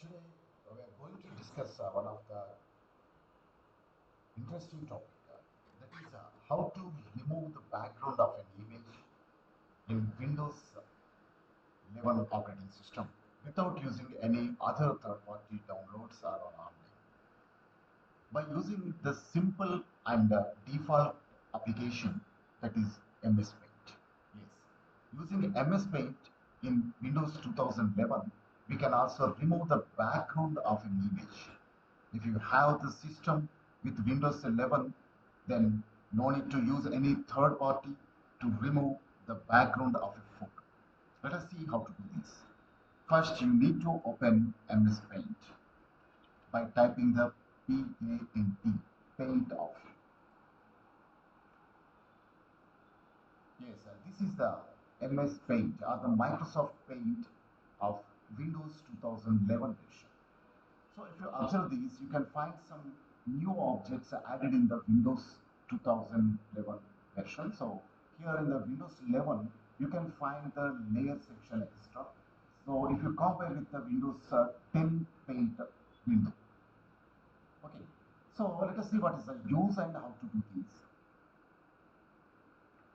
Today we are going to discuss one of the interesting topic that is how to remove the background of an image in Windows 11 operating system without using any other third-party downloads or online. By using the simple and default application that is MS Paint. Yes, using MS Paint in Windows 2011, we can also remove the background of an image. If you have the system with Windows 11, then no need to use any third party to remove the background of a photo. Let us see how to do this. First, you need to open MS Paint by typing the P-A-N-T, Paint option. Yes, this is the MS Paint or the Microsoft Paint of Windows 2011 version. So if you observe these, you can find some new objects added in the Windows 2011 version. So here in the Windows 11, you can find the layer section extra. So if you compare with the Windows 10 Paint window. Okay, so let us see what is the use and how to do this.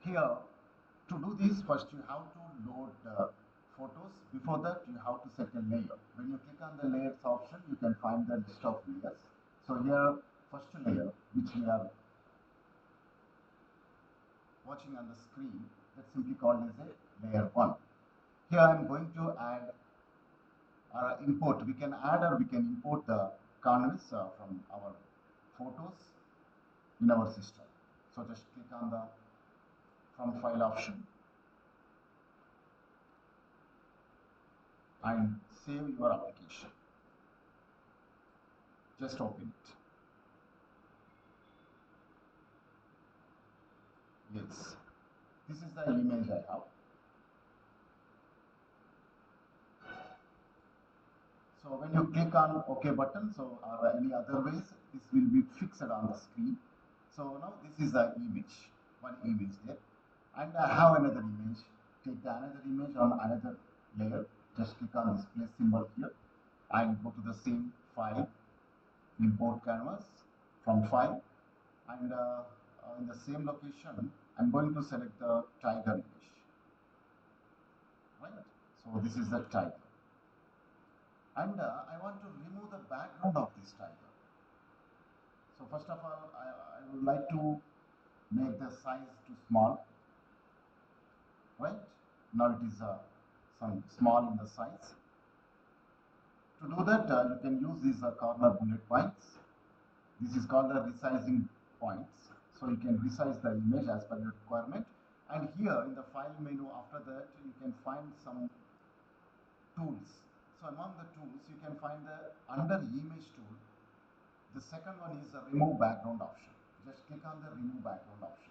Here, to do this, first you have to load photos. Before that, you have to set a layer. When you click on the layers option, you can find the list of layers. So here, first layer, which we are watching on the screen, that's simply called as a layer 1. Here I am going to add or import. We can add or we can import the canvas from our photos in our system. So just click on the from file option and save your application. Just open it. Yes, this is the image I have. So when you click on OK button, so or any other ways, this will be fixed on the screen. So now this is the image, one image there, and I have another image. Take the another image on another layer. Just click on this plus symbol here and go to the same file, import canvas from file, and in the same location, I'm going to select the tiger image. Right. So this is the tiger. And I want to remove the background of this tiger. So first of all, I would like to make the size too small, right? Now it is some small in the size. To do that, you can use these corner bullet points. This is called the resizing points. So you can resize the image as per your requirement. And here in the file menu, after that, you can find some tools. So among the tools, you can find the under image tool. The second one is the remove background option. Just click on the remove background option.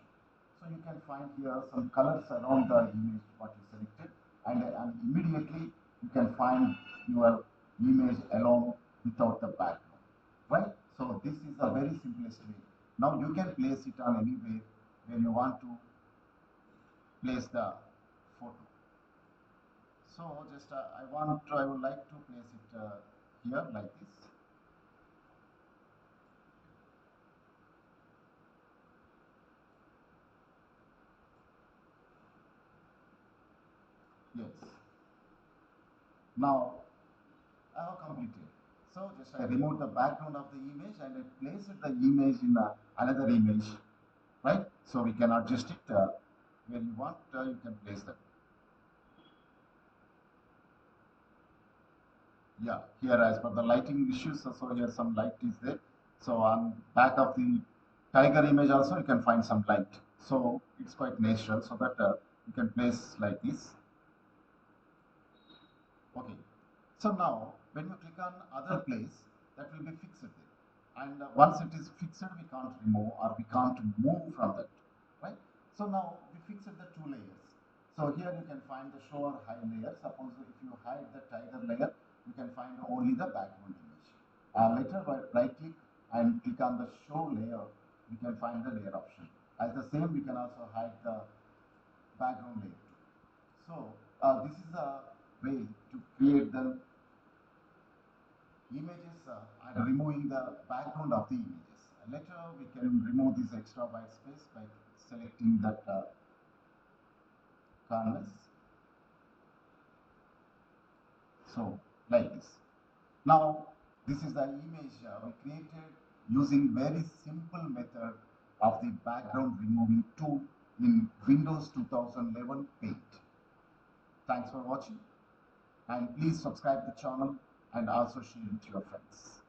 So you can find here some colors around the image what you selected, and immediately you can find your image alone without the background. Right? So this is a very simplest way. Now you can place it on anywhere where you want to place the photo. So just I would like to place it here like this. Yes. Now I have completed. So just I remove the background of the image and I place the image in another image, right? So we can adjust it where you want. You can place that. Yeah, here as per the lighting issues, so here some light is there. So on back of the tiger image also you can find some light. So it's quite natural. So that you can place like this. Okay. So now when you click on other place, that will be fixed there. And once it is fixed, we can't remove or we can't move from that, right? So now we fixed the two layers. So here you can find the show or hide layer. Suppose if you hide the tiger layer, you can find only the background image. Later, right click and click on the show layer, you can find the layer option. As the same, we can also hide the background layer too. So this is a way to create the images, I'm removing the background of the images. Later we can remove this extra white space by selecting that canvas. So like this. Now this is the image we created using very simple method of the background removing tool in Windows 2011 Paint. Thanks for watching, and please subscribe the channel and also share with your friends.